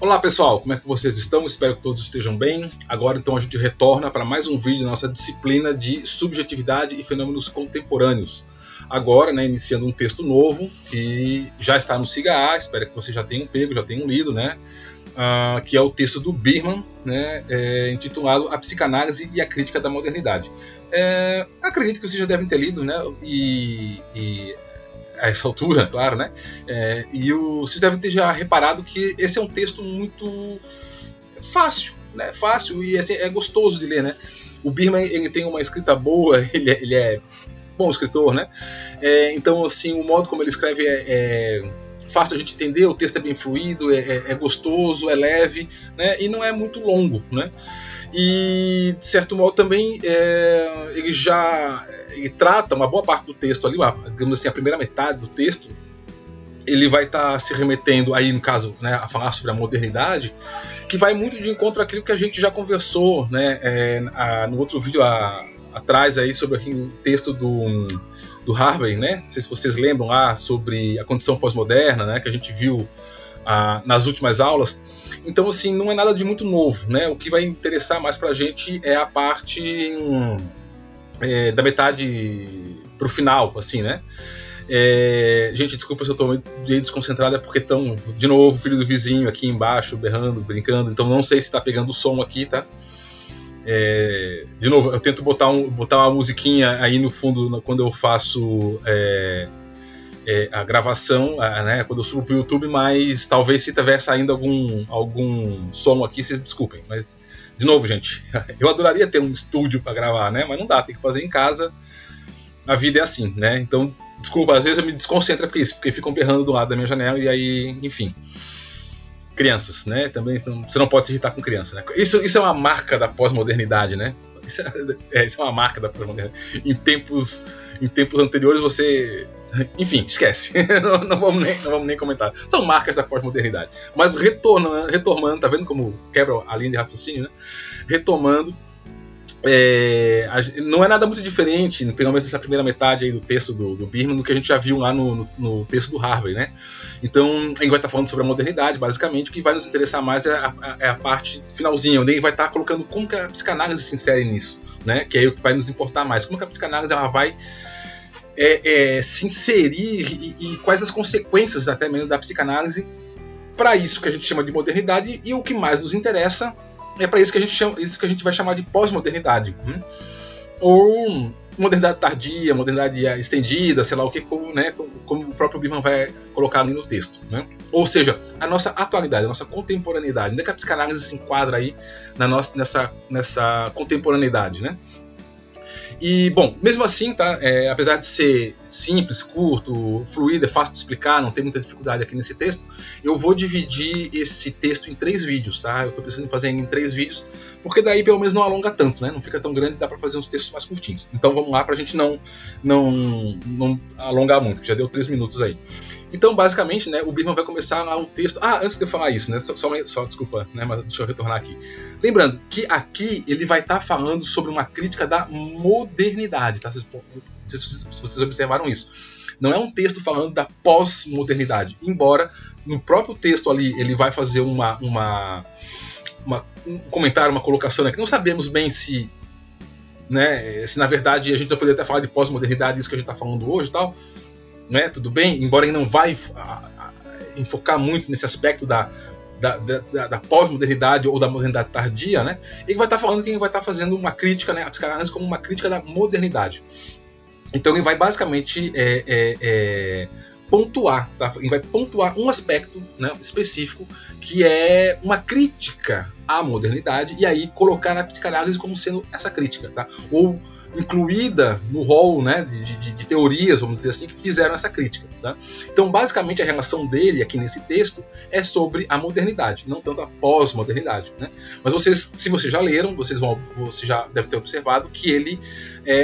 Olá pessoal, como é que vocês estão? Espero que todos estejam bem. Agora então a gente retorna para mais um vídeo da nossa disciplina de subjetividade e fenômenos contemporâneos. Agora, iniciando um texto novo que já está no SIGA A, espero que vocês já tenham pego, já tenham lido, que é o texto do Biermann, intitulado A Psicanálise e a Crítica da Modernidade. Acredito que vocês já devem ter lido, e a essa altura, claro, vocês devem ter já reparado que esse é um texto muito fácil, fácil e assim, é gostoso de ler, O Biermann, ele tem uma escrita boa, ele é bom escritor, então assim, o modo como ele escreve é fácil a gente entender, o texto é bem fluido, é gostoso, é leve, e não é muito longo, E, de certo modo, também ele trata uma boa parte do texto ali, digamos assim, a primeira metade do texto, ele vai estar se remetendo aí, no caso, a falar sobre a modernidade, que vai muito de encontro àquilo que a gente já conversou, no outro vídeo atrás aí sobre o texto do Harvey, Não sei se vocês lembram lá sobre a condição pós-moderna, que a gente viu nas últimas aulas. Então, assim, não é nada de muito novo, O que vai interessar mais pra gente é a parte da metade pro final, assim, gente, desculpa se eu tô meio desconcentrado, é porque estão, de novo, o filho do vizinho aqui embaixo, berrando, brincando, então não sei se tá pegando o som aqui, tá? De novo, eu tento botar uma musiquinha aí no fundo quando eu faço a gravação, quando eu subo pro YouTube, mas talvez se tiver saindo algum som aqui, vocês desculpem. Mas, de novo, gente, eu adoraria ter um estúdio para gravar, mas não dá, tem que fazer em casa. A vida é assim, Então, desculpa, às vezes eu me desconcentro porque ficam berrando do lado da minha janela e aí, enfim. Crianças, também você não pode se irritar com criança, Isso é uma marca da pós-modernidade, Isso é uma marca da pós-modernidade. Em tempos anteriores você... Enfim, esquece. não vamos nem comentar. São marcas da pós-modernidade. Mas retomando, tá vendo como quebra a linha de raciocínio, Retomando, não é nada muito diferente, pelo menos nessa primeira metade aí do texto do Biermann, do que a gente já viu lá no texto do Harvey, Então, a gente vai estar falando sobre a modernidade, basicamente. O que vai nos interessar mais é a parte finalzinha, onde ele vai estar colocando como que a psicanálise se insere nisso, Que é o que vai nos importar mais. Como que a psicanálise ela vai se inserir e quais as consequências até mesmo da psicanálise para isso que a gente chama de modernidade, e o que mais nos interessa é para isso que a gente vai chamar de pós-modernidade, ou modernidade tardia, modernidade estendida, sei lá o que, como o próprio Biermann vai colocar ali no texto, Ou seja, a nossa atualidade, a nossa contemporaneidade. Onde é que a psicanálise se enquadra aí nessa contemporaneidade, E, bom, mesmo assim, apesar de ser simples, curto, fluido, é fácil de explicar, não tem muita dificuldade aqui nesse texto, eu vou dividir esse texto em 3 vídeos, Eu estou pensando em fazer em 3 vídeos, porque daí pelo menos não alonga tanto, Não fica tão grande, dá para fazer uns textos mais curtinhos. Então vamos lá, para a gente não alongar muito, que já deu 3 minutos aí. Então, basicamente, o Biermann vai começar lá o texto... antes de eu falar isso, só desculpa, mas deixa eu retornar aqui. Lembrando que aqui ele vai estar falando sobre uma crítica da modernidade, tá? Não sei se vocês observaram isso. Não é um texto falando da pós-modernidade, embora no próprio texto ali ele vai fazer um comentário, uma colocação, que não sabemos bem se na verdade a gente poderia até falar de pós-modernidade, isso que a gente está falando hoje e tal, tudo bem, embora ele não vai enfocar muito nesse aspecto da pós-modernidade ou da modernidade tardia, ele vai estar falando que ele vai estar fazendo uma crítica, a psicanálise como uma crítica da modernidade. Então ele vai basicamente pontuar, ele vai pontuar um aspecto específico que é uma crítica à modernidade, e aí colocar a psicanálise como sendo essa crítica, ou incluída no rol de teorias, vamos dizer assim, que fizeram essa crítica. Então, basicamente, a relação dele aqui nesse texto é sobre a modernidade, não tanto a pós-modernidade. Mas se vocês já leram, você já deve ter observado que ele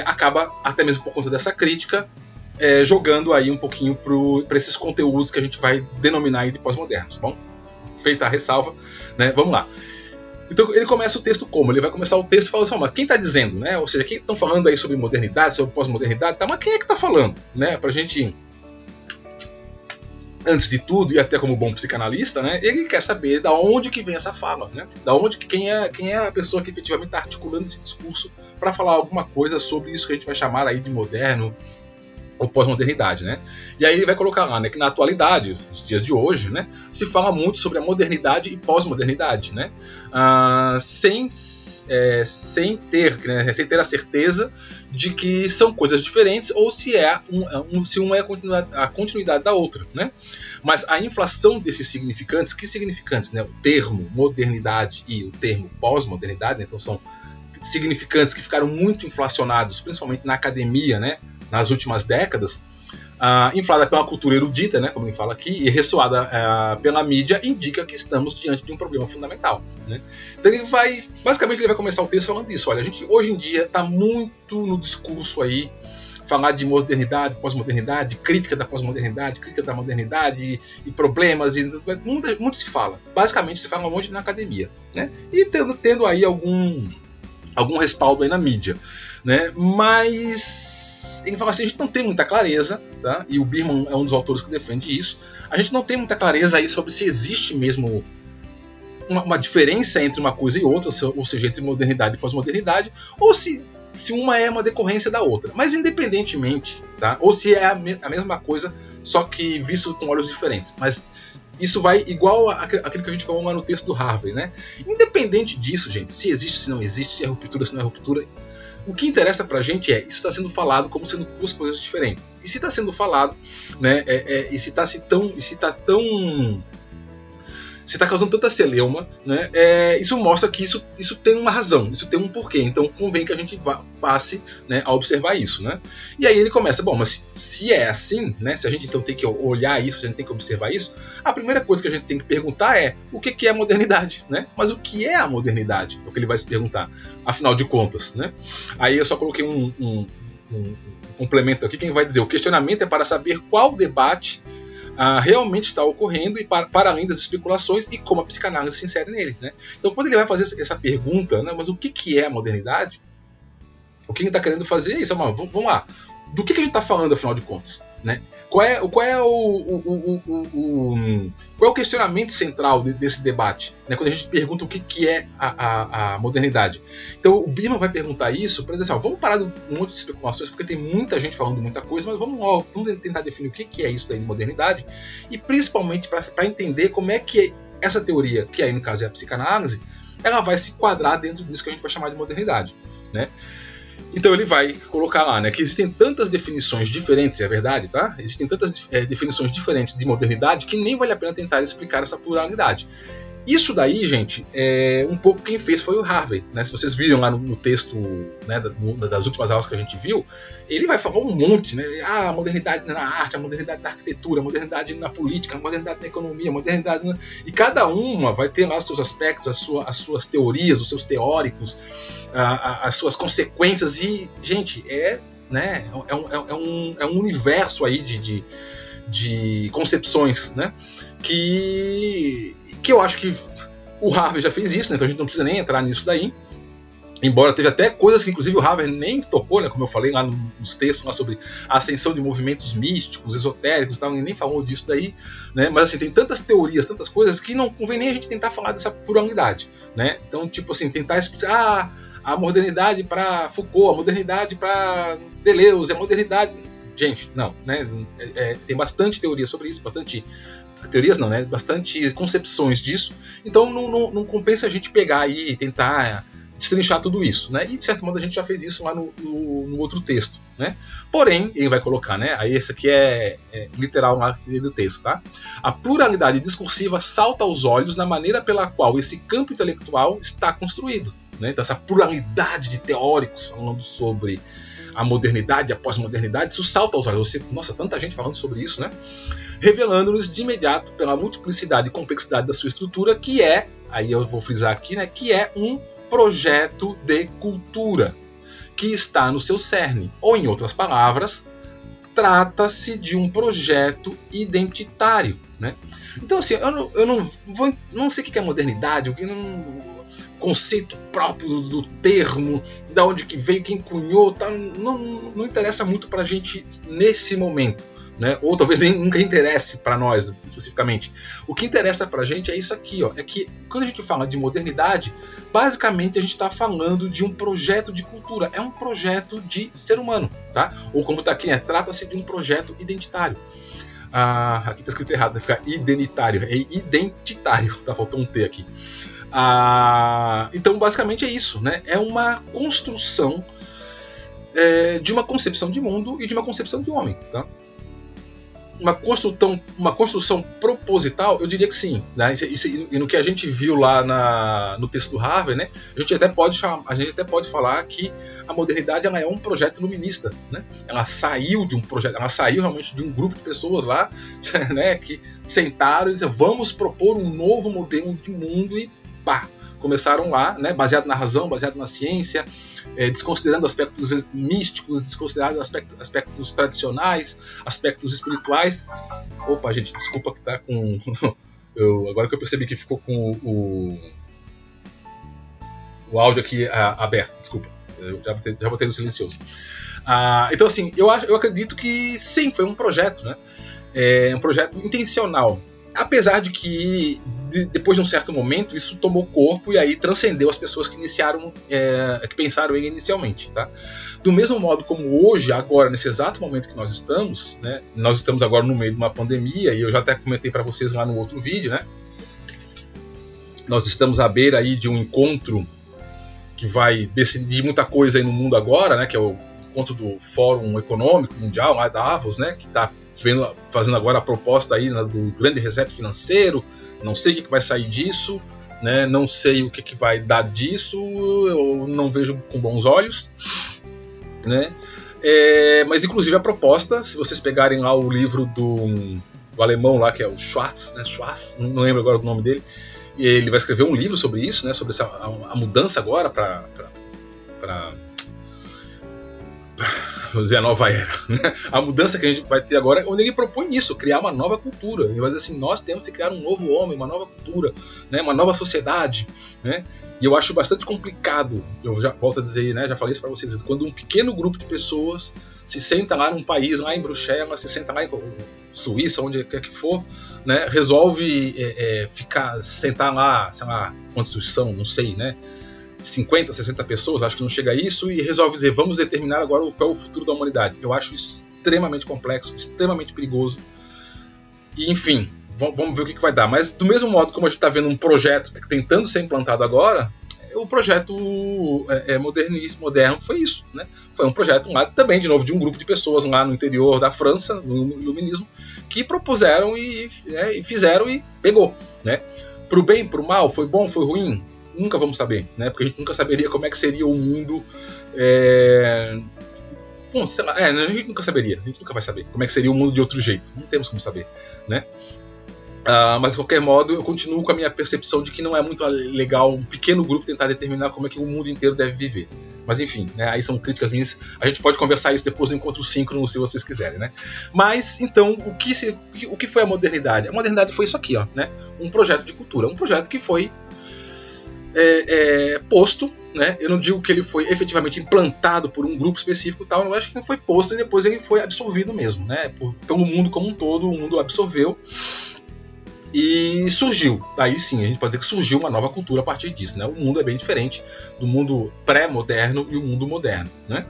acaba, até mesmo por conta dessa crítica, jogando aí um pouquinho para esses conteúdos que a gente vai denominar aí de pós-modernos. Bom, feita a ressalva, vamos lá. Então ele começa o texto como? Ele vai começar o texto falando assim, mas quem está dizendo, Ou seja, quem estão falando aí sobre modernidade, sobre pós-modernidade, mas quem é que está falando, Pra gente antes de tudo, e até como bom psicanalista, né, ele quer saber da onde que vem essa fala, né, da onde que quem é a pessoa que efetivamente está articulando esse discurso para falar alguma coisa sobre isso que a gente vai chamar aí de moderno ou pós-modernidade, né? E aí ele vai colocar lá, né, que na atualidade, nos dias de hoje, né, se fala muito sobre a modernidade e pós-modernidade, né? Sem ter a certeza de que são coisas diferentes ou se uma é a continuidade da outra, né? Mas a inflação desses significantes, que significantes, né? O termo modernidade e o termo pós-modernidade, né? Então são significantes que ficaram muito inflacionados, principalmente na academia, né? Nas últimas décadas, inflada pela cultura erudita, né, como ele fala aqui, e ressoada pela mídia, indica que estamos diante de um problema fundamental, né? Então basicamente ele vai começar o texto falando disso. Olha, a gente hoje em dia está muito no discurso aí, falar de modernidade, pós-modernidade, crítica da pós-modernidade, crítica da modernidade e problemas, e muito se fala. Basicamente se fala um monte na academia, né? E tendo aí algum respaldo aí na mídia, né? Mas ele fala assim, a gente não tem muita clareza, tá? E o Bierman é um dos autores que defende isso. A gente não tem muita clareza aí sobre se existe mesmo uma diferença entre uma coisa e outra, ou seja, entre modernidade e pós-modernidade, ou se uma é uma decorrência da outra. Mas independentemente, tá? Ou se é a mesma coisa, só que visto com olhos diferentes. Mas isso vai igual aquilo que a gente falou lá no texto do Harvey, né? Independente disso, gente, se existe, se não existe, se é ruptura, se não é ruptura, o que interessa pra gente isso está sendo falado como sendo duas coisas diferentes. E se está sendo falado, né, e se está causando tanta celeuma, né, isso mostra que isso tem uma razão, isso tem um porquê. Então convém que a gente passe, né, a observar isso, né? E aí ele começa, bom, mas se é assim, né, se a gente então tem que olhar isso, se a gente tem que observar isso, a primeira coisa que a gente tem que perguntar é o que é a modernidade, né? Mas o que é a modernidade? É o que ele vai se perguntar, afinal de contas, né? Aí eu só coloquei um complemento aqui, quem vai dizer, o questionamento é para saber qual debate realmente está ocorrendo e para além das especulações e como a psicanálise se insere nele, né? Então, quando ele vai fazer essa pergunta, né, mas o que é a modernidade? O que ele está querendo fazer é isso. Vamos lá. Do que a gente está falando, afinal de contas, né? Qual é o questionamento central desse debate, né? Quando a gente pergunta o que é a modernidade. Então o Bierman vai perguntar isso para dizer assim, vamos parar de um monte de especulações, porque tem muita gente falando muita coisa, mas vamos tentar definir o que é isso daí de modernidade, e principalmente para entender como é que essa teoria, que aí no caso é a psicanálise, ela vai se quadrar dentro disso que a gente vai chamar de modernidade, né? Então ele vai colocar lá, né, que existem tantas definições diferentes, é verdade, tá? Existem tantas definições diferentes de modernidade que nem vale a pena tentar explicar essa pluralidade. Isso daí, gente, um pouco quem fez foi o Harvey, né? Se vocês viram lá no texto, né, das últimas aulas que a gente viu, ele vai falar um monte, né? A modernidade na arte, a modernidade na arquitetura, a modernidade na política, a modernidade na economia, a modernidade e cada uma vai ter lá os seus aspectos, as suas teorias, os seus teóricos, as suas consequências e, gente, né, um universo aí de concepções, né? Que eu acho que o Harvey já fez isso, né? Então a gente não precisa nem entrar nisso daí. Embora teve até coisas que inclusive o Harvey nem tocou, né? Como eu falei lá nos textos lá sobre a ascensão de movimentos místicos, esotéricos e tal, ele nem falou disso daí, né? Mas assim, tem tantas teorias, tantas coisas que não convém nem a gente tentar falar dessa pluralidade, né? Então, tipo assim, tentar explicar a modernidade para Foucault, a modernidade para Deleuze, a modernidade... Gente, não, né? Tem bastante teoria sobre isso, bastante teorias não, né? Bastante concepções disso. Então não compensa a gente pegar aí e tentar destrinchar tudo isso, né? E de certo modo a gente já fez isso lá no outro texto, né? Porém, ele vai colocar, né? Aí esse aqui é literal lá do texto, tá? A pluralidade discursiva salta aos olhos na maneira pela qual esse campo intelectual está construído, né? Então essa pluralidade de teóricos falando sobre a modernidade, a pós-modernidade, isso salta aos olhos. Nossa, tanta gente falando sobre isso, né? Revelando-nos de imediato pela multiplicidade e complexidade da sua estrutura, que é, aí eu vou frisar aqui, né, que é um projeto de cultura, que está no seu cerne. Ou, em outras palavras, trata-se de um projeto identitário, né? Então, assim, eu não sei o que é modernidade, conceito próprio do termo, da onde que veio, quem cunhou, tá, não interessa muito pra gente nesse momento, né? Ou talvez nem nunca interesse para nós especificamente. O que interessa para a gente é isso aqui, ó, é que quando a gente fala de modernidade, basicamente a gente está falando de um projeto de cultura, é um projeto de ser humano, tá? Ou como está aqui, trata-se de um projeto identitário. Aqui está escrito errado, vai ficar identitário, é identitário, tá faltando um T aqui. Então basicamente é isso, né? É uma construção de uma concepção de mundo e de uma concepção de homem, tá? Uma construção proposital, eu diria que sim, né? E no que a gente viu lá no texto do Harvey, né? A gente até pode falar que a modernidade ela é um projeto iluminista, né? Ela saiu de um projeto, ela saiu realmente de um grupo de pessoas lá, né? Que sentaram e disseram, vamos propor um novo modelo de mundo e pá! Começaram lá, né, baseado na razão, baseado na ciência, desconsiderando aspectos místicos, desconsiderando aspectos tradicionais, aspectos espirituais. Opa, gente, desculpa que tá com... agora que eu percebi que ficou com o áudio aqui aberto, desculpa. Eu já botei no silencioso. Então, assim, eu acredito que sim, foi um projeto, né? Um projeto intencional. Apesar de que, depois de um certo momento, isso tomou corpo e aí transcendeu as pessoas que que pensaram ele inicialmente. Tá? Do mesmo modo como hoje, agora, nesse exato momento que nós estamos, né? Nós estamos agora no meio de uma pandemia, e eu já até comentei para vocês lá no outro vídeo, né? Nós estamos à beira aí de um encontro que vai decidir muita coisa aí no mundo agora, né? Que é o encontro do Fórum Econômico Mundial, lá da Davos, né? Que está fazendo agora a proposta aí, né, do grande reset financeiro. Não sei o que vai sair disso, né? Não sei o que vai dar disso, eu não vejo com bons olhos, né? Mas inclusive a proposta, se vocês pegarem lá o livro do alemão lá, que é o Schwartz, né? Schwartz, não lembro agora o nome dele, e ele vai escrever um livro sobre isso, né? Sobre a mudança agora para vamos dizer, a nova era, né? A mudança que a gente vai ter agora, onde ele propõe isso, criar uma nova cultura. Ele vai dizer assim, nós temos que criar um novo homem, uma nova cultura, né? Uma nova sociedade, né? E eu acho bastante complicado, eu já volto a dizer, né? Já falei isso para vocês, quando um pequeno grupo de pessoas se senta lá num país, lá em Bruxelas, se senta lá em Suíça, onde quer que for, né? Resolve sentar lá, sei lá, quantos são, não sei, né? 50, 60 pessoas, acho que não chega a isso, e resolve dizer, vamos determinar agora qual é o futuro da humanidade. Eu acho isso extremamente complexo, extremamente perigoso. E, enfim, vamos ver o que vai dar. Mas, do mesmo modo como a gente está vendo um projeto tentando ser implantado agora, o projeto moderno foi isso, né? Foi um projeto lá também, de novo, de um grupo de pessoas lá no interior da França, no iluminismo, que propuseram e fizeram e pegou, né? Pro bem, pro mal, foi bom, foi ruim? Nunca vamos saber, né? Porque a gente nunca saberia como é que seria o mundo. Bom, sei lá, a gente nunca saberia, a gente nunca vai saber como é que seria o mundo de outro jeito. Não temos como saber, né? Mas de qualquer modo, eu continuo com a minha percepção de que não é muito legal um pequeno grupo tentar determinar como é que o mundo inteiro deve viver. Mas enfim, né? Aí são críticas minhas. A gente pode conversar isso depois do encontro síncrono, se vocês quiserem, né? Mas então, o que foi a modernidade? A modernidade foi isso aqui, ó, né? Um projeto de cultura, um projeto que foi posto, né? Eu não digo que ele foi efetivamente implantado por um grupo específico e tal, eu acho que ele foi posto e depois ele foi absorvido mesmo, né? Pelo mundo como um todo, o mundo absorveu e surgiu. Aí sim, a gente pode dizer que surgiu uma nova cultura a partir disso, né? O mundo é bem diferente do mundo pré-moderno e o mundo moderno, né?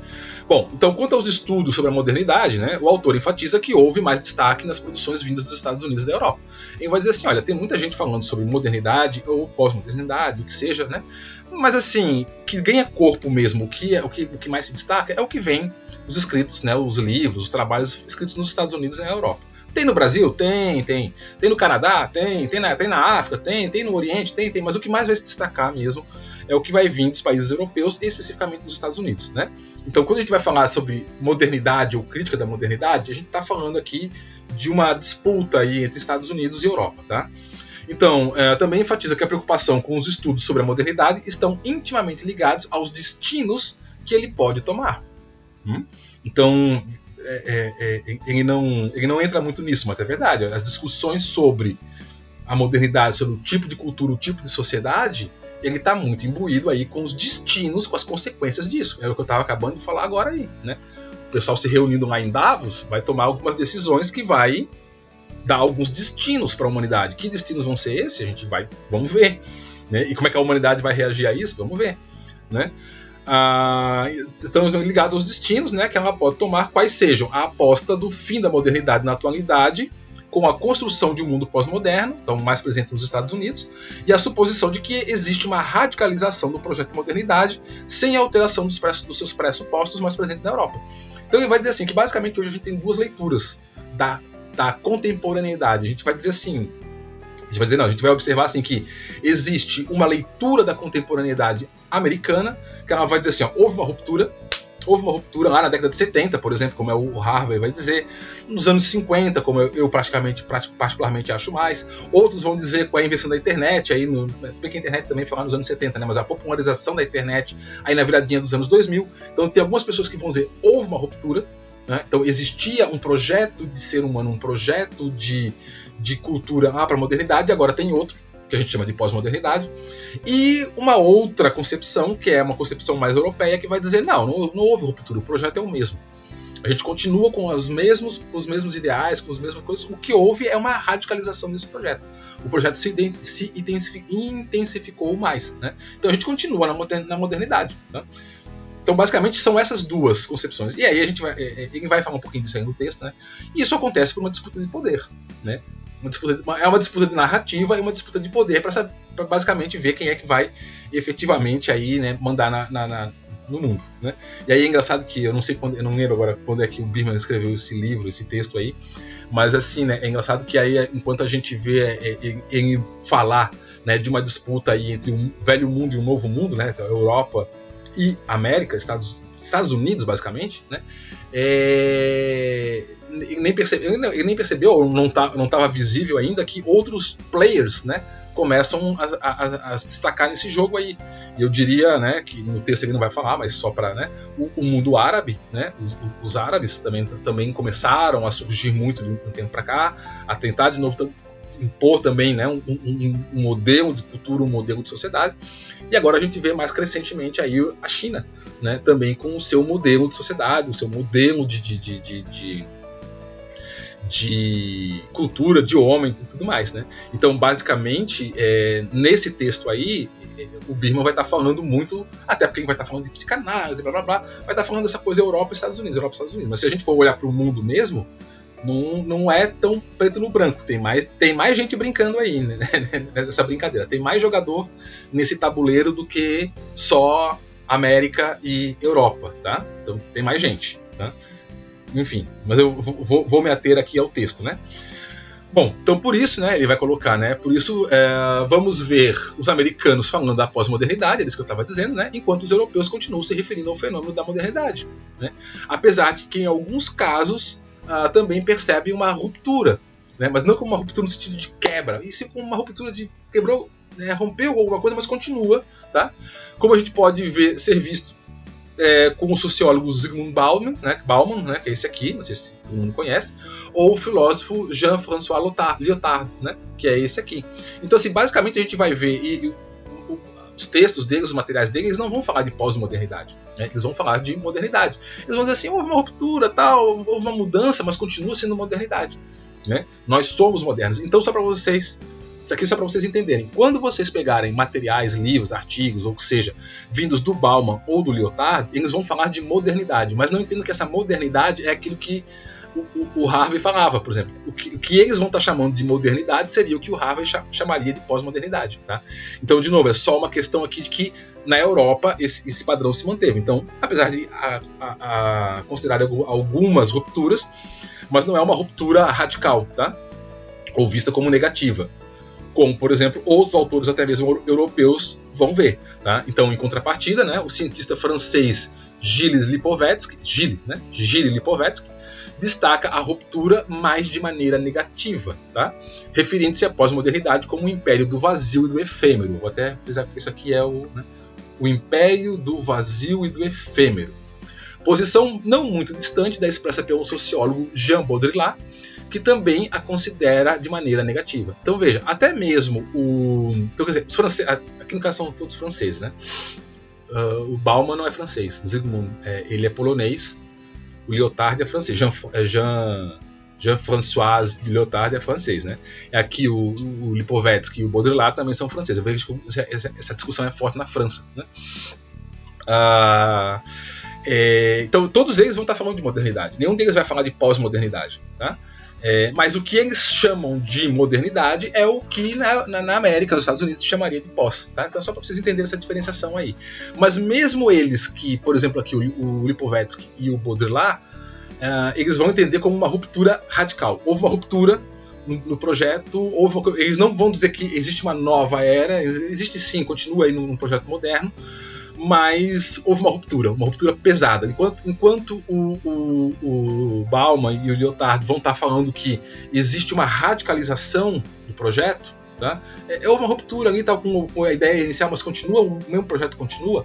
Bom, então quanto aos estudos sobre a modernidade, né, o autor enfatiza que houve mais destaque nas produções vindas dos Estados Unidos e da Europa. Ele vai dizer assim, olha, tem muita gente falando sobre modernidade ou pós-modernidade, o que seja, né? Mas assim, que ganha corpo mesmo, o que mais se destaca é o que vem os escritos, né, os livros, os trabalhos escritos nos Estados Unidos e na Europa. Tem no Brasil? Tem. Tem no Canadá? Tem na África? Tem no Oriente? Tem. Mas o que mais vai se destacar mesmo é o que vai vir dos países europeus e especificamente dos Estados Unidos, né? Então, quando a gente vai falar sobre modernidade ou crítica da modernidade, a gente está falando aqui de uma disputa aí entre Estados Unidos e Europa, tá? Então, também enfatiza que a preocupação com os estudos sobre a modernidade estão intimamente ligados aos destinos que ele pode tomar. Então, ele não entra muito nisso, mas é verdade. As discussões sobre a modernidade, sobre o tipo de cultura, o tipo de sociedade, ele está muito imbuído aí com os destinos, com as consequências disso. É o que eu estava acabando de falar agora aí, né? pessoal se reunindo lá em Davos vai tomar algumas decisões que vai dar alguns destinos para a humanidade. Que destinos vão ser esses? Vamos ver. Né? E como é que a humanidade vai reagir a isso? Vamos ver. Né? Estamos ligados aos destinos, né, que ela pode tomar, quais sejam a aposta do fim da modernidade na atualidade, com a construção de um mundo pós-moderno, então mais presente nos Estados Unidos, e a suposição de que existe uma radicalização do projeto de modernidade sem alteração dos seus pressupostos mais presente na Europa. Então ele vai dizer assim, que basicamente hoje a gente tem duas leituras da contemporaneidade. A gente vai dizer assim, a gente vai observar assim que existe uma leitura da contemporaneidade americana, que ela vai dizer assim, houve uma ruptura lá na década de 70, por exemplo, como o Harvey vai dizer, nos anos 50, como eu particularmente acho mais. Outros vão dizer com a invenção da internet, se bem que a internet também foi lá nos anos 70, né, mas a popularização da internet aí na viradinha dos anos 2000. Então tem algumas pessoas que vão dizer houve uma ruptura, né? Então existia um projeto de ser humano, um projeto de cultura para a modernidade, e agora tem outro, que a gente chama de pós-modernidade, e uma outra concepção, que é uma concepção mais europeia, que vai dizer, não houve ruptura, o projeto é o mesmo. A gente continua com os mesmos ideais, com as mesmas coisas, o que houve é uma radicalização desse projeto. O projeto se intensificou mais. Né? Então a gente continua na modernidade. Né? Então, basicamente, são essas duas concepções. E aí ele vai falar um pouquinho disso aí no texto, né? E isso acontece por uma disputa de poder, né? É uma disputa de narrativa e uma disputa de poder para basicamente ver quem é que vai efetivamente aí, né, mandar no mundo, né? E aí é engraçado que eu não lembro agora quando é que o Birman escreveu esse texto aí, mas assim, né, é engraçado que aí enquanto a gente vê ele falar, né, de uma disputa aí entre um velho mundo e um novo mundo, né, então, Europa e América, Estados Unidos, basicamente, né? Ele nem percebeu, ou não estava visível ainda, que outros players, né, começam a se destacar nesse jogo aí. E eu diria, né, que no texto ele não vai falar, mas só para, né, o mundo árabe, né, os árabes também começaram a surgir muito de um tempo para cá, a tentar de novo impor também, né, um modelo de cultura, um modelo de sociedade. E agora a gente vê mais crescentemente aí a China, né, também com o seu modelo de sociedade, o seu modelo de cultura, de homem e tudo mais, né? Então, basicamente, nesse texto aí, o Birman vai estar falando muito, até porque ele vai estar falando de psicanálise, blá blá blá, vai estar falando dessa coisa Europa e Estados Unidos. Mas se a gente for olhar para o mundo mesmo, não é tão preto no branco, tem mais gente brincando aí, né, nessa brincadeira, tem mais jogador nesse tabuleiro do que só América e Europa, tá? Então tem mais gente, tá? Enfim, mas eu vou me ater aqui ao texto, né? Bom, então por isso, né, ele vai colocar, né, por isso vamos ver os americanos falando da pós-modernidade, é isso que eu estava dizendo, né, enquanto os europeus continuam se referindo ao fenômeno da modernidade, né? Apesar de que em alguns casos também percebe uma ruptura, né? Mas não como uma ruptura no sentido de quebra, e sim como uma ruptura de quebrou, né? Rompeu alguma coisa, mas continua, tá? Como a gente pode ser visto com o sociólogo Zygmunt Bauman, né? Que é esse aqui, não sei se todo mundo conhece, ou o filósofo Jean-François Lyotard, né? Que é esse aqui. Então, assim, basicamente a gente vai ver os textos deles, os materiais deles, eles não vão falar de pós-modernidade, né? Eles vão falar de modernidade. Eles vão dizer assim, houve uma ruptura, tal, houve uma mudança, mas continua sendo modernidade, né? Nós somos modernos. Então, isso aqui é só para vocês entenderem. Quando vocês pegarem materiais, livros, artigos, ou que seja, vindos do Bauman ou do Lyotard, eles vão falar de modernidade, mas não entendo que essa modernidade é aquilo que o Harvey falava, por exemplo. O que eles vão estar chamando de modernidade seria o que o Harvey chamaria de pós-modernidade, tá? Então, de novo, é só uma questão aqui de que na Europa esse padrão se manteve. Então, apesar de considerar algumas rupturas, mas não é uma ruptura radical, tá? Ou vista como negativa. Como, por exemplo, outros autores, até mesmo europeus, vão ver, tá? Então, em contrapartida, né, o cientista francês Gilles Lipovetsky, destaca a ruptura mais de maneira negativa, tá? Referindo-se à pós-modernidade como o império do vazio e do efêmero. Vou até dizer que isso aqui é o império do vazio e do efêmero. Posição não muito distante da expressa pelo sociólogo Jean Baudrillard, que também a considera de maneira negativa. Então veja, até mesmo então, quer dizer, os franceses, aqui no caso são todos franceses, né? O Bauman não é francês, Zygmunt, ele é polonês, O Lyotard é francês, Jean-François de Lyotard é francês, né? Aqui o Lipovetsky e o Baudrillard também são franceses. Eu vejo que essa discussão é forte na França, né? Então todos eles vão estar falando de modernidade. Nenhum deles vai falar de pós-modernidade, tá? Mas o que eles chamam de modernidade é o que na América, nos Estados Unidos, se chamaria de pós. Tá? Então, só para vocês entenderem essa diferenciação aí. Mas mesmo eles que, por exemplo, aqui o Lipovetsky e o Baudrillard, eles vão entender como uma ruptura radical. Houve uma ruptura no projeto, eles não vão dizer que existe uma nova era, existe sim, continua aí num projeto moderno, mas houve uma ruptura pesada. Enquanto o Bauman e o Lyotard vão estar falando que existe uma radicalização do projeto, tá? Houve uma ruptura ali, tá, com a ideia inicial, mas continua, o mesmo projeto continua.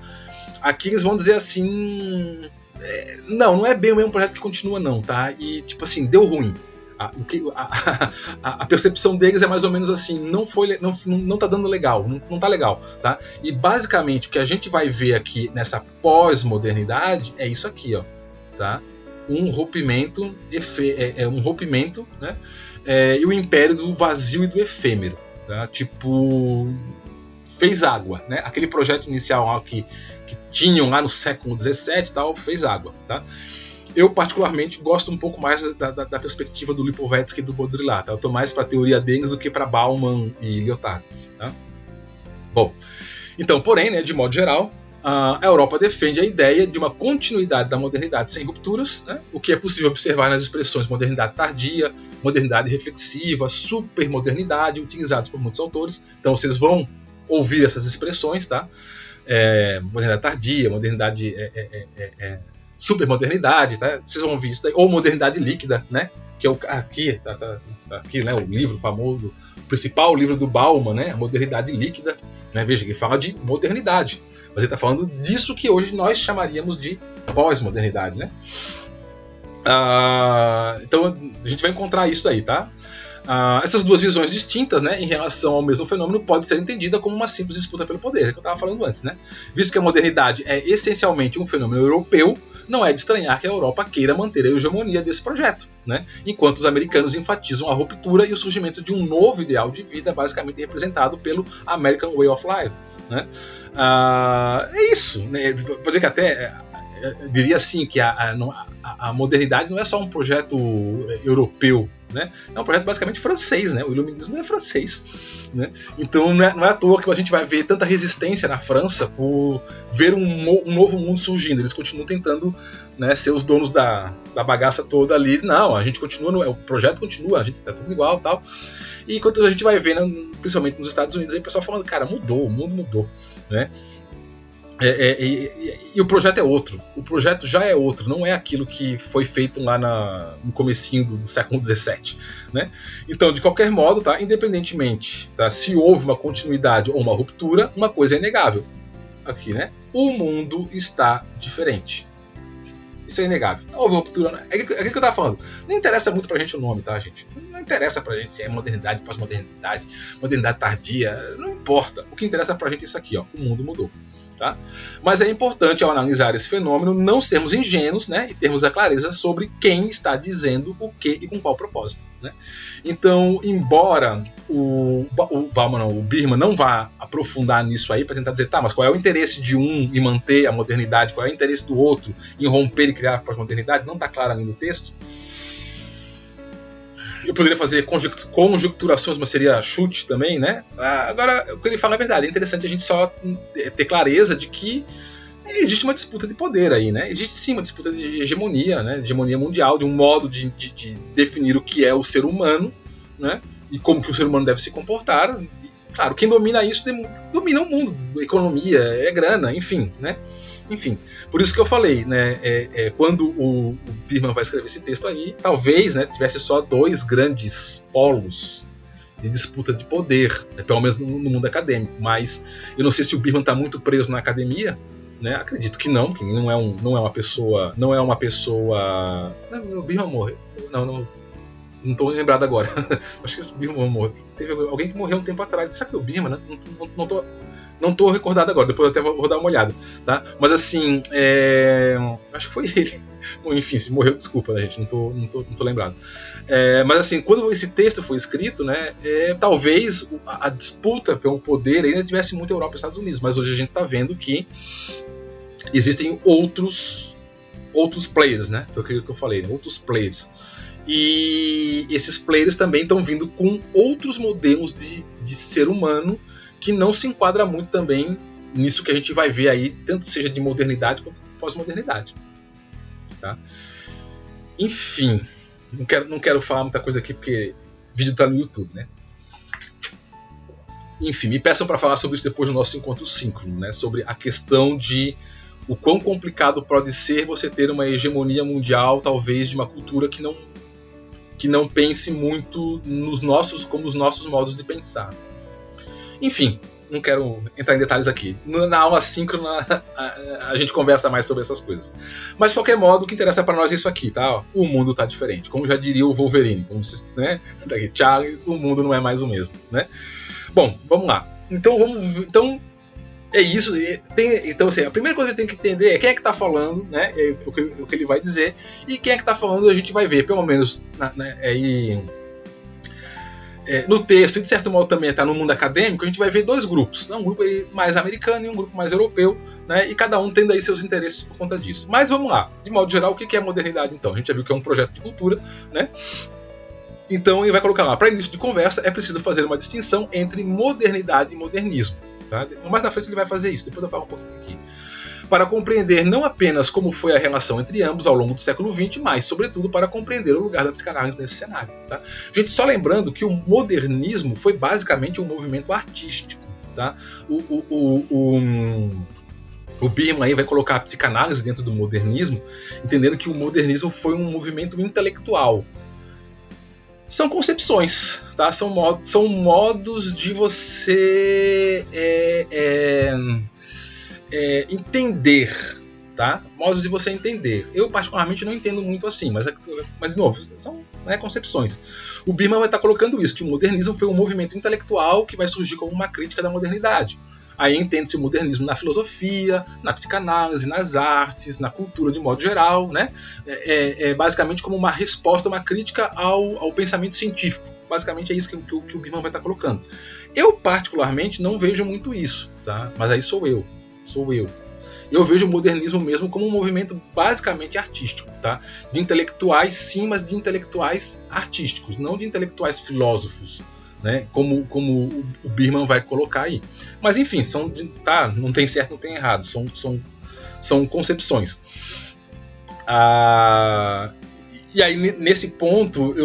Aqui eles vão dizer assim, não é bem o mesmo projeto que continua não, tá? E tipo assim, deu ruim. A percepção deles é mais ou menos assim, não tá dando legal, não tá legal, tá? E basicamente o que a gente vai ver aqui nessa pós-modernidade é isso aqui, ó, tá? Um rompimento, né? E o império do vazio e do efêmero, tá? Tipo, fez água, né? Aquele projeto inicial que tinham lá no século XVII e tal, fez água, tá? Eu, particularmente, gosto um pouco mais da perspectiva do Lipovetsky e do Baudrillard. Tá? Eu estou mais para a teoria deles do que para Bauman e Lyotard. Tá? Bom, então, porém, né, de modo geral, a Europa defende a ideia de uma continuidade da modernidade sem rupturas, né? O que é possível observar nas expressões modernidade tardia, modernidade reflexiva, supermodernidade, utilizadas por muitos autores. Então, vocês vão ouvir essas expressões, tá? Modernidade tardia, modernidade... supermodernidade, tá? Vocês vão ver isso daí, ou modernidade líquida, né? Que é aqui, né? O livro famoso, o principal livro do Bauman, né? A modernidade líquida, né? Veja, ele fala de modernidade, mas ele está falando disso que hoje nós chamaríamos de pós-modernidade, né? Então a gente vai encontrar isso daí, tá? Essas duas visões distintas, né, em relação ao mesmo fenômeno pode ser entendida como uma simples disputa pelo poder, que eu estava falando antes, né? Visto que a modernidade é essencialmente um fenômeno europeu, não é de estranhar que a Europa queira manter a hegemonia desse projeto, né? Enquanto os americanos enfatizam a ruptura e o surgimento de um novo ideal de vida, basicamente representado pelo American Way of Life, né? É isso, né? Pode dizer que até eu diria assim que a modernidade não é só um projeto europeu, né? É um projeto basicamente francês, né? O iluminismo é francês, né? Então não é à toa que a gente vai ver tanta resistência na França por ver um novo mundo surgindo. Eles continuam tentando, né, ser os donos da bagaça toda ali. Não, a gente continua, o projeto continua, a gente tá tudo igual e tal. E enquanto a gente vai ver, principalmente nos Estados Unidos, aí o pessoal falando, cara, mudou, o mundo mudou, né? E o projeto é outro. O projeto já é outro, não é aquilo que foi feito lá no comecinho do século XVII, né? Então, de qualquer modo, tá, independentemente, tá, se houve uma continuidade ou uma ruptura, uma coisa é inegável. Aqui, né? O mundo está diferente. Isso é inegável. Houve ruptura, né? É aquilo que eu tava falando. Não interessa muito pra gente o nome, tá, gente? Não interessa pra gente se é modernidade, pós-modernidade, modernidade tardia. Não importa. O que interessa pra gente é isso aqui, ó. O mundo mudou. Tá? Mas é importante, ao analisar esse fenômeno, não sermos ingênuos, né, e termos a clareza sobre quem está dizendo o que e com qual propósito, né? Então, embora o Birman não vá aprofundar nisso aí para tentar dizer, tá, mas qual é o interesse de um em manter a modernidade, qual é o interesse do outro em romper e criar a pós-modernidade, não está claro ali no texto. Eu poderia fazer conjecturações, mas seria chute também, né? Agora, o que ele fala é verdade. É interessante a gente só ter clareza de que existe uma disputa de poder aí, né? Existe sim uma disputa de hegemonia, né? Hegemonia mundial, de um modo de definir o que é o ser humano, né? E como que o ser humano deve se comportar. E, claro, quem domina isso domina o mundo. Economia, é grana, enfim, né? Enfim, por isso que eu falei, né, quando o Birman vai escrever esse texto aí, talvez, né, tivesse só dois grandes polos de disputa de poder, né, pelo menos no mundo acadêmico, mas eu não sei se o Birman está muito preso na academia, né, acredito que não, porque não é uma pessoa... O Birman morreu, não estou lembrado agora, acho que o Birman morreu, teve alguém que morreu um tempo atrás, será que é o Birman, né? Não estou recordado agora, depois eu até vou dar uma olhada, tá? Mas assim, acho que foi ele. Bom, enfim, se morreu, desculpa, né, gente, não tô lembrado. Mas assim, quando esse texto foi escrito, né, talvez a disputa pelo poder ainda tivesse muito Europa e Estados Unidos, mas hoje a gente está vendo que existem outros players, né? Foi aquilo que eu falei, né? Outros players. E esses players também estão vindo com outros modelos de ser humano que não se enquadra muito também nisso que a gente vai ver aí, tanto seja de modernidade quanto pós-modernidade. Tá? Enfim, não quero falar muita coisa aqui porque o vídeo está no YouTube, né? Enfim, me peçam para falar sobre isso depois do nosso encontro síncrono, né? Sobre a questão de o quão complicado pode ser você ter uma hegemonia mundial, talvez de uma cultura que não pense muito como os nossos modos de pensar. Enfim, não quero entrar em detalhes aqui. Na aula síncrona a gente conversa mais sobre essas coisas. Mas de qualquer modo, o que interessa para nós é isso aqui, tá? O mundo tá diferente. Como já diria o Wolverine, como se, né? Charlie, o mundo não é mais o mesmo, né? Bom, vamos lá. Então é isso. Então, assim, a primeira coisa que a gente tem que entender é quem é que está falando, né? O que ele vai dizer. E quem é que está falando a gente vai ver, pelo menos no texto, e de certo modo também está no mundo acadêmico, a gente vai ver dois grupos. Um grupo mais americano e um grupo mais europeu, né? E cada um tendo aí seus interesses por conta disso. Mas vamos lá. De modo geral, o que é modernidade, então? A gente já viu que é um projeto de cultura, né? Então ele vai colocar lá, para início de conversa, é preciso fazer uma distinção entre modernidade e modernismo. Tá? Mais na frente ele vai fazer isso, depois eu falo um pouquinho aqui. Para compreender não apenas como foi a relação entre ambos ao longo do século XX, mas, sobretudo, para compreender o lugar da psicanálise nesse cenário. Tá? Gente, só lembrando que o modernismo foi basicamente um movimento artístico. Tá? O Biermann aí vai colocar a psicanálise dentro do modernismo, entendendo que o modernismo foi um movimento intelectual. São concepções, tá? São modos de você entender, tá? Modos de você entender. Eu particularmente não entendo muito assim, mas de novo, são concepções. O Biermann vai estar colocando isso, que o modernismo foi um movimento intelectual que vai surgir como uma crítica da modernidade. Aí entende-se o modernismo na filosofia, na psicanálise, nas artes, na cultura de modo geral, né? Basicamente como uma resposta, uma crítica ao pensamento científico. Basicamente é isso que o Biermann vai estar colocando. Eu particularmente não vejo muito isso, tá? Mas aí sou eu. Eu vejo o modernismo mesmo como um movimento basicamente artístico, tá? De intelectuais sim, mas de intelectuais artísticos, não de intelectuais filósofos. Né, como o Biermann vai colocar aí. Mas enfim, não tem certo, não tem errado, são concepções. E aí nesse ponto,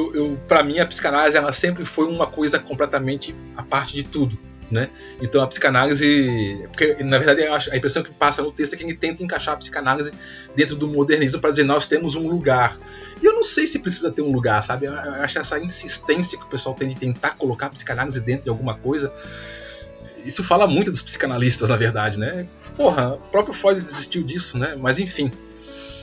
para mim a psicanálise ela sempre foi uma coisa completamente à parte de tudo. Né? Então a psicanálise, porque na verdade a impressão que passa no texto é que ele tenta encaixar a psicanálise dentro do modernismo para dizer nós temos um lugar. E eu não sei se precisa ter um lugar, sabe? Eu acho essa insistência que o pessoal tem de tentar colocar a psicanálise dentro de alguma coisa. Isso fala muito dos psicanalistas, na verdade, né? Porra, o próprio Freud desistiu disso, né? Mas enfim,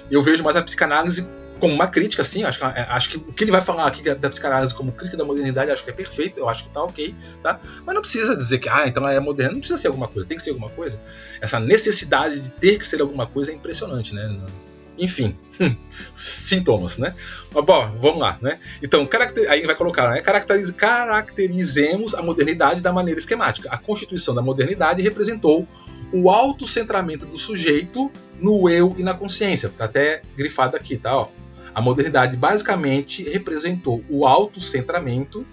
eu vejo mais a psicanálise como uma crítica, sim. Acho que o que ele vai falar aqui da psicanálise como crítica da modernidade, acho que é perfeito, eu acho que tá ok, tá? Mas não precisa dizer que, então ela é moderna, não precisa ser alguma coisa, tem que ser alguma coisa. Essa necessidade de ter que ser alguma coisa é impressionante, né? Enfim, sintomas, né? Mas, bom, vamos lá, né? Então, aí vai colocar, né? Caracterizemos a modernidade da maneira esquemática. A constituição da modernidade representou o autocentramento do sujeito no eu e na consciência. Tá até grifado aqui, tá? Ó. A modernidade basicamente representou o autocentramento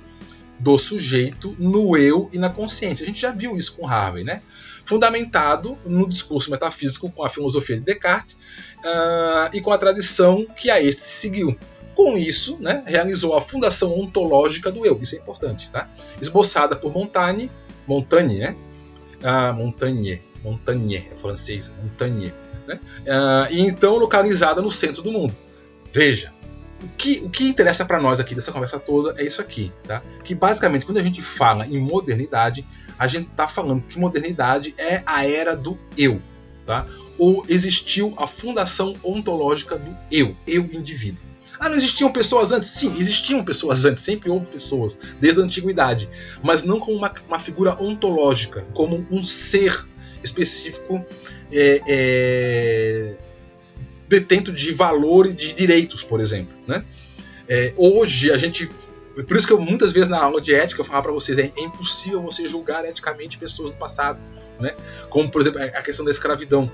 do sujeito no eu e na consciência. A gente já viu isso com Harvey, né? Fundamentado no discurso metafísico com a filosofia de Descartes e com a tradição que a este seguiu. Com isso, né, realizou a fundação ontológica do eu, isso é importante, tá? Esboçada por Montaigne, né? Montaigne, é francês, Montaigne, né? E então localizada no centro do mundo. Veja, o que interessa para nós aqui dessa conversa toda é isso aqui, tá? Que basicamente quando a gente fala em modernidade, a gente está falando que modernidade é a era do eu, tá? Ou existiu a fundação ontológica do eu indivíduo. Não existiam pessoas antes? Sim, existiam pessoas antes, sempre houve pessoas, desde a antiguidade, mas não como uma figura ontológica, como um ser específico detento de valor e de direitos, por exemplo, né? Hoje a gente... Por isso que eu, muitas vezes na aula de ética eu falava para vocês, é impossível você julgar eticamente pessoas do passado, né? Como, por exemplo, a questão da escravidão.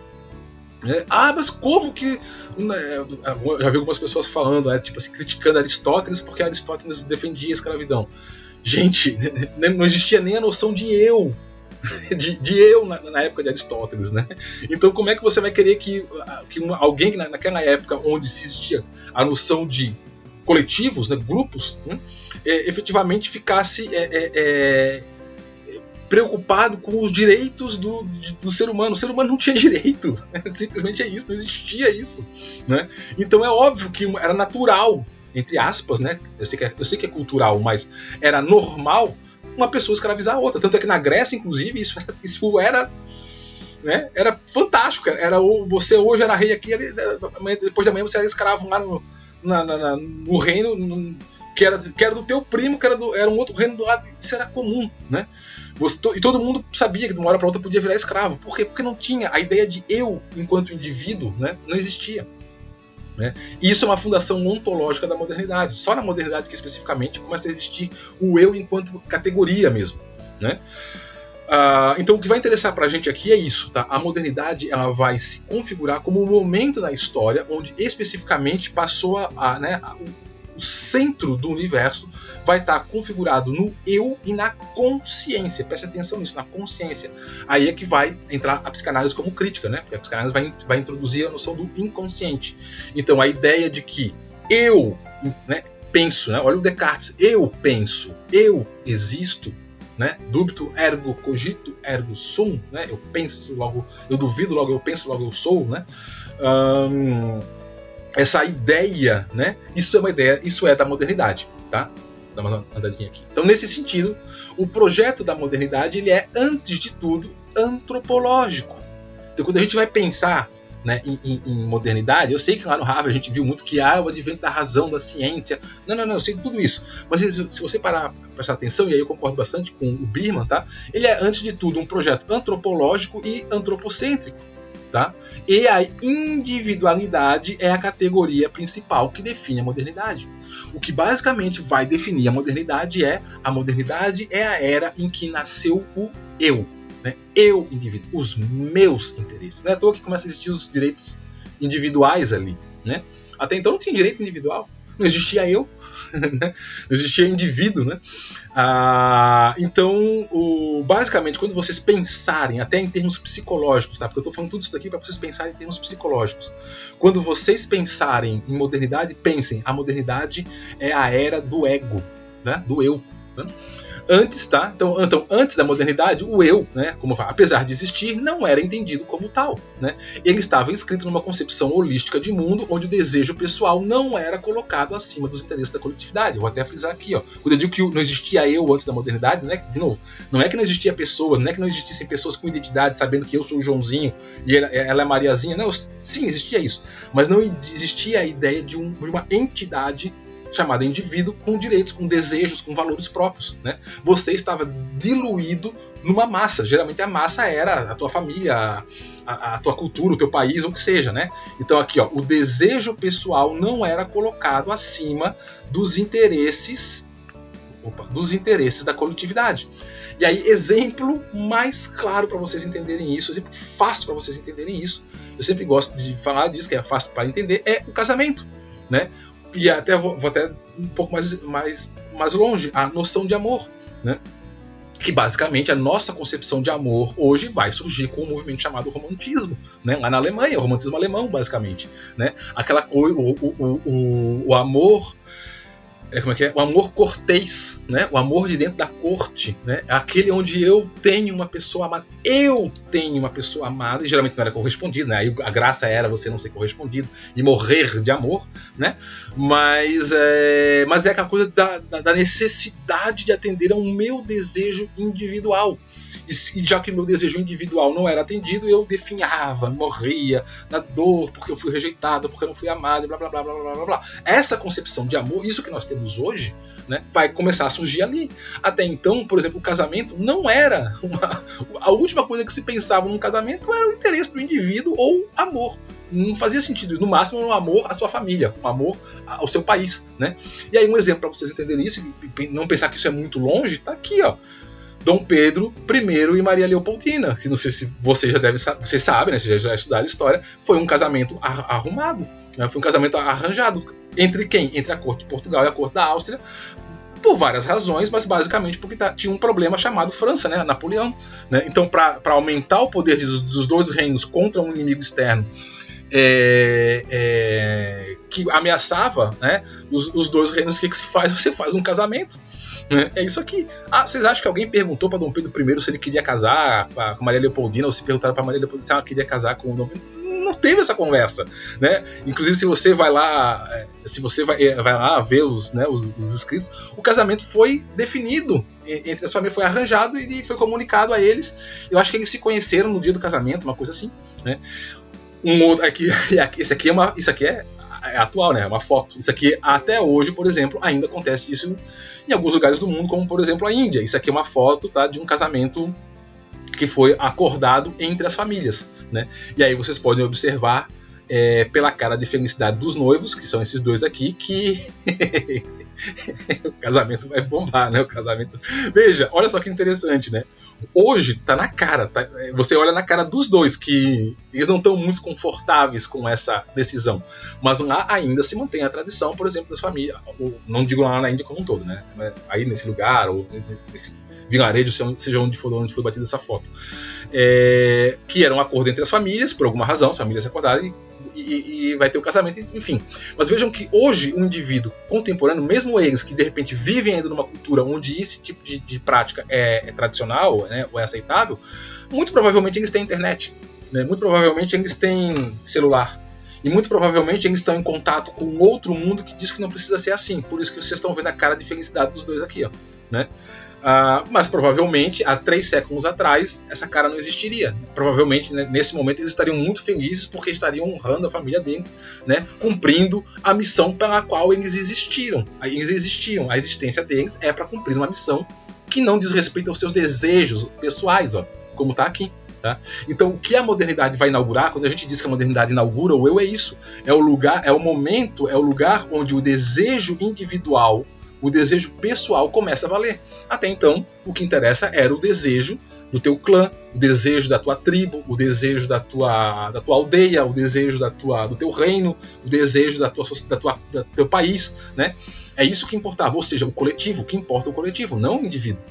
Mas como que... Eu já vi algumas pessoas falando, tipo assim, criticando Aristóteles porque Aristóteles defendia a escravidão. Gente, não existia nem a noção de eu, de eu na época de Aristóteles, né? Então como é que você vai querer que alguém naquela época onde se existia a noção de coletivos, né, grupos, né, efetivamente ficasse preocupado com os direitos do ser humano? O ser humano não tinha direito, simplesmente é isso, não existia isso, né? Então é óbvio que era natural, entre aspas, né? Eu sei que é cultural, mas era normal uma pessoa escravizar a outra. Tanto é que na Grécia, inclusive, isso era, né, era fantástico. Você hoje era rei aqui, depois da manhã você era escravo lá no reino que era do teu primo, que era um outro reino do lado. Isso era comum, né? E todo mundo sabia que de uma hora para outra podia virar escravo. Por quê? Porque não tinha a ideia de eu enquanto indivíduo, né? Não existia. Né? E isso é uma fundação ontológica da modernidade. Só na modernidade que especificamente começa a existir o eu enquanto categoria mesmo, né? Então o que vai interessar pra gente aqui é isso, tá? A modernidade ela vai se configurar como um momento na história onde especificamente passou o centro do universo vai estar configurado no eu e na consciência. Preste atenção nisso, na consciência. Aí é que vai entrar a psicanálise como crítica, né? Porque a psicanálise vai introduzir a noção do inconsciente. Então a ideia de que eu, né, penso, né? Olha o Descartes, eu penso, eu existo, né? Dubito ergo cogito ergo sum, né? Eu penso logo, eu duvido logo eu penso logo eu sou, né? Essa ideia, né? Isso é uma ideia, isso é da modernidade, tá? Dá uma andadinha aqui. Então, nesse sentido, o projeto da modernidade ele é antes de tudo antropológico. Então, quando a gente vai pensar, né, em modernidade, eu sei que lá no Harvard a gente viu muito que o advento da razão, da ciência. Não, eu sei tudo isso. Mas se você parar para prestar atenção, e aí eu concordo bastante com o Bierman, tá? Ele é, antes de tudo, um projeto antropológico e antropocêntrico. Tá? E a individualidade é a categoria principal que define a modernidade. O que basicamente vai definir a modernidade é a era em que nasceu o eu, né? Eu, indivíduo, os meus interesses. Não é à toa que começa a existir os direitos individuais ali, né? Até então não tinha direito individual, não existia eu, não existia indivíduo, né? Então, basicamente, quando vocês pensarem, até em termos psicológicos, tá? Porque eu estou falando tudo isso daqui para vocês pensarem em termos psicológicos. Quando vocês pensarem em modernidade, pensem, a modernidade é a era do ego, né? Do eu, né? Antes, tá? Então, antes da modernidade, o eu, né, como apesar de existir, não era entendido como tal, né? Ele estava inscrito numa concepção holística de mundo, onde o desejo pessoal não era colocado acima dos interesses da coletividade. Eu vou até frisar aqui, ó. Quando eu digo que não existia eu antes da modernidade, né? De novo, não é que não existia pessoas, não é que não existissem pessoas com identidade, sabendo que eu sou o Joãozinho e ela é Mariazinha. Não, sim, existia isso. Mas não existia a ideia de uma entidade chamado indivíduo com direitos, com desejos, com valores próprios, né? Você estava diluído numa massa. Geralmente a massa era a tua família, a tua cultura, o teu país, ou o que seja, né? Então aqui, ó, o desejo pessoal não era colocado acima dos interesses da coletividade. E aí, exemplo mais claro para vocês entenderem isso, exemplo fácil para vocês entenderem isso, eu sempre gosto de falar disso, que é fácil para entender, é o casamento, né? E até vou até um pouco mais longe, a noção de amor, né? Que basicamente a nossa concepção de amor hoje vai surgir com um movimento chamado romantismo, né? Lá na Alemanha, o romantismo alemão, basicamente, né? O amor, como é que é? O amor cortês, né? O amor de dentro da corte, né? É aquele onde eu tenho uma pessoa amada. Eu tenho uma pessoa amada, e geralmente não era correspondido, né? Aí a graça era você não ser correspondido e morrer de amor, né? Mas é aquela coisa da necessidade de atender ao meu desejo individual. E já que meu desejo individual não era atendido, eu definhava, morria na dor, porque eu fui rejeitado, porque eu não fui amado, blá blá blá blá blá blá blá. Essa concepção de amor, isso que nós temos hoje, né, vai começar a surgir ali. Até então, por exemplo, o casamento não era a última coisa que se pensava num casamento era o interesse do indivíduo ou amor. Não fazia sentido. No máximo, um amor à sua família, um amor ao seu país, né? E aí, um exemplo para vocês entenderem isso e não pensar que isso é muito longe, tá aqui, ó. Dom Pedro I e Maria Leopoldina, que não sei se vocês já devem saber, vocês sabem, né? Vocês já estudaram história, foi um casamento arrumado, né? Foi um casamento arranjado. Entre quem? Entre a corte de Portugal e a corte da Áustria, por várias razões, mas basicamente porque tinha um problema chamado França, né? Napoleão, né? Então, para aumentar o poder dos dois reinos contra um inimigo externo, que ameaçava, né, os dois reinos, o que se faz? Você faz um casamento. Né? É isso aqui. Vocês acham que alguém perguntou para Dom Pedro I se ele queria casar com Maria Leopoldina, ou se perguntaram para Maria Leopoldina se ela queria casar com o Dom Pedro? Não teve essa conversa, né? Inclusive, se você vai lá, vai lá ver os escritos, o casamento foi definido entre as famílias, foi arranjado e foi comunicado a eles. Eu acho que eles se conheceram no dia do casamento, uma coisa assim, né? Isso aqui é atual, né? É uma foto. Isso aqui, até hoje, por exemplo, ainda acontece isso em alguns lugares do mundo, como por exemplo a Índia. Isso aqui é uma foto, tá, de um casamento que foi acordado entre as famílias, né? E aí vocês podem observar pela cara de felicidade dos noivos, que são esses dois aqui, que o casamento vai bombar, né? O casamento. Veja, olha só que interessante, né? Hoje tá na cara, tá? Você olha na cara dos dois que eles não estão muito confortáveis com essa decisão, mas lá ainda se mantém a tradição, por exemplo, das famílias. Não digo lá na Índia como um todo, né? Aí nesse lugar ou nesse vilarejo, seja onde foi batida essa foto, que era um acordo entre as famílias, por alguma razão, as famílias se acordaram e vai ter o casamento, enfim. Mas vejam que hoje o indivíduo contemporâneo, mesmo eles que de repente vivem ainda numa cultura onde esse tipo de prática é tradicional, né, ou é aceitável, muito provavelmente eles têm internet, né, muito provavelmente eles têm celular, e muito provavelmente eles estão em contato com outro mundo que diz que não precisa ser assim. Por isso que vocês estão vendo a cara de felicidade dos dois aqui, ó, né? Mas provavelmente há 3 séculos atrás essa cara não existiria. Provavelmente, né, nesse momento eles estariam muito felizes porque estariam honrando a família deles, né, cumprindo a missão pela qual eles existiam. A existência deles é para cumprir uma missão que não diz respeito aos seus desejos pessoais, ó, como está aqui. Tá? Então, o que a modernidade vai inaugurar, quando a gente diz que a modernidade inaugura o eu, é isso. É o lugar, é o momento, é o lugar onde o desejo individual, o desejo pessoal começa a valer. Até então, o que interessa era o desejo do teu clã, o desejo da tua tribo, o desejo da tua aldeia, o desejo do teu reino, o desejo do teu país, né? É isso que importava, ou seja, o coletivo, o que importa é o coletivo, não o indivíduo.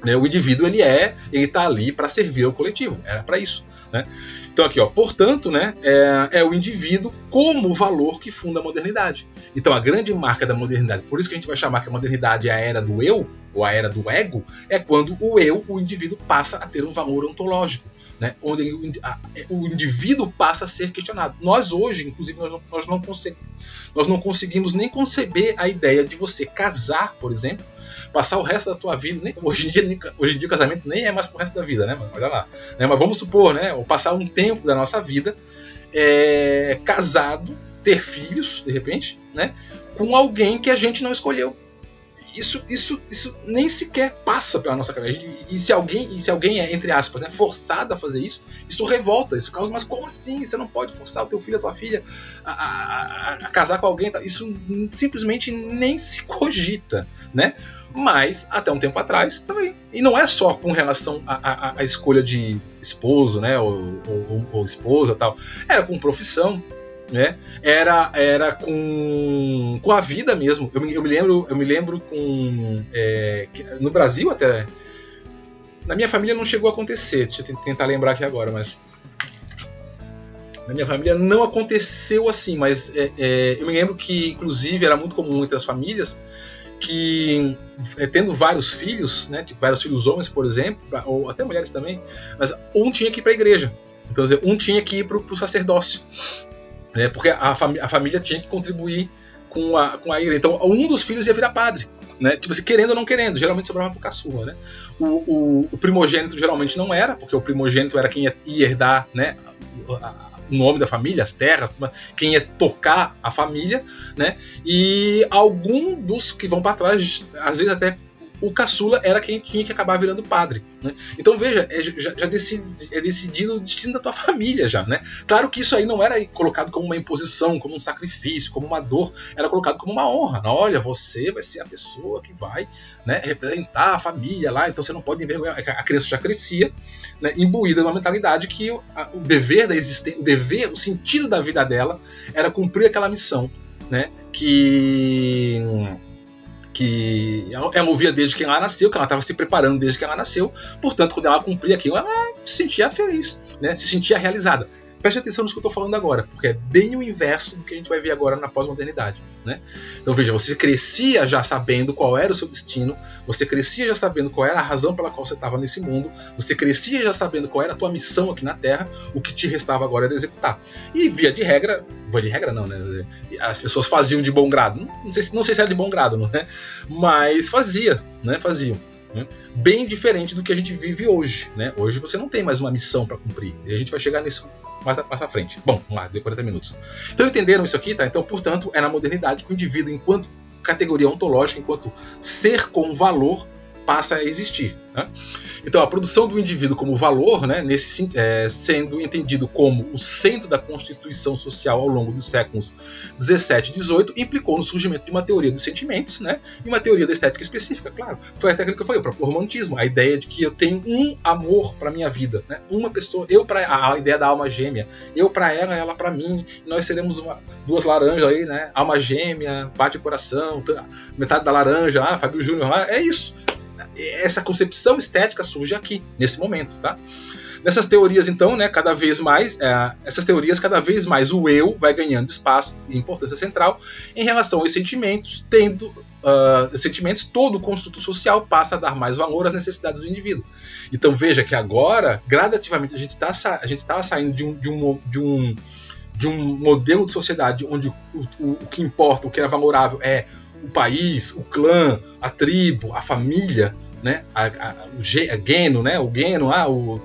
O indivíduo ele está ali para servir ao coletivo, era para isso, né? Então aqui, ó, portanto, né, é o indivíduo como valor que funda a modernidade. Então a grande marca da modernidade, por isso que a gente vai chamar que a modernidade é a era do eu, ou a era do ego, é quando o indivíduo passa a ter um valor ontológico, né, onde o indivíduo passa a ser questionado. Nós hoje, inclusive, nós não conseguimos nem conceber a ideia de você casar, por exemplo, passar o resto da tua vida, hoje em dia o casamento nem é mais pro resto da vida, né? Olha lá, né? Mas vamos supor, né? Ou passar um tempo da nossa vida casado, ter filhos, de repente, né? Com alguém que a gente não escolheu. Isso nem sequer passa pela nossa cabeça. E se alguém é, entre aspas, né, forçado a fazer isso revolta, isso causa, mas como assim? Você não pode forçar o teu filho, a tua filha a casar com alguém? Isso simplesmente nem se cogita, né? Mas, até um tempo atrás, também. E não é só com relação à escolha de esposo, né, ou esposa, tal. Era com profissão, né? Era com a vida mesmo. Eu me lembro com no Brasil até. Na minha família não chegou a acontecer. Deixa eu tentar lembrar aqui agora, mas na minha família não aconteceu assim. Mas eu me lembro que, inclusive, era muito comum entre as famílias que, tendo vários filhos, né, tipo vários filhos homens, por exemplo, ou até mulheres também, mas um tinha que ir para a igreja. Então, um tinha que ir para o sacerdócio. Porque a família tinha que contribuir com a igreja. Então, um dos filhos ia virar padre. né? Tipo assim, querendo ou não querendo, geralmente sobrava pro caçula, né? O primogênito geralmente não era, porque o primogênito era quem ia herdar, né, o nome da família, as terras, quem ia tocar a família, né? E algum dos que vão para trás, às vezes até o caçula era quem tinha que acabar virando padre, né? Então veja, é decidido o destino da tua família já, né? Claro que isso aí não era colocado como uma imposição, como um sacrifício, como uma dor, era colocado como uma honra. Olha, você vai ser a pessoa que vai, né, representar a família lá, então você não pode envergonhar. A criança já crescia, né, imbuída numa mentalidade que o dever da existência, o sentido da vida dela era cumprir aquela missão, né, que ela ouvia desde que ela nasceu, que ela estava se preparando desde que ela nasceu, portanto, quando ela cumpria aquilo, ela se sentia feliz, né? Se sentia realizada. Preste atenção no que eu estou falando agora, porque é bem o inverso do que a gente vai ver agora na pós-modernidade, né? Então veja, você crescia já sabendo qual era o seu destino, você crescia já sabendo qual era a razão pela qual você estava nesse mundo, você crescia já sabendo qual era a tua missão aqui na Terra, o que te restava agora era executar. E via de regra não, né? As pessoas faziam de bom grado, não sei se era de bom grado, não é? Mas faziam. Bem diferente do que a gente vive hoje, né? Hoje você não tem mais uma missão para cumprir, e a gente vai chegar nisso mais à frente. Bom, vamos lá, deu 40 minutos. Então entenderam isso aqui, tá? Então, portanto, é na modernidade que o indivíduo, enquanto categoria ontológica, enquanto ser com valor, passa a existir, né? Então, a produção do indivíduo como valor, né, sendo entendido como o centro da constituição social ao longo dos séculos 17 e 18, implicou no surgimento de uma teoria dos sentimentos, né, e uma teoria da estética específica, claro. Foi até aquilo que eu falei, o próprio romantismo, a ideia de que eu tenho um amor para minha vida, né, uma pessoa, a ideia da alma gêmea, eu para ela para mim, e nós seremos duas laranjas aí, né, alma gêmea, bate o coração, metade da laranja, Fábio Júnior lá, é isso. Essa concepção estética surge aqui, nesse momento, tá? Nessas teorias, então, né, cada vez mais o eu vai ganhando espaço e importância central em relação aos sentimentos, todo o construto social passa a dar mais valor às necessidades do indivíduo. Então veja que agora, gradativamente, a gente estava saindo de um modelo de sociedade onde o que importa, o que era valorável é o país, o clã, a tribo, a família, né? O geno, né? O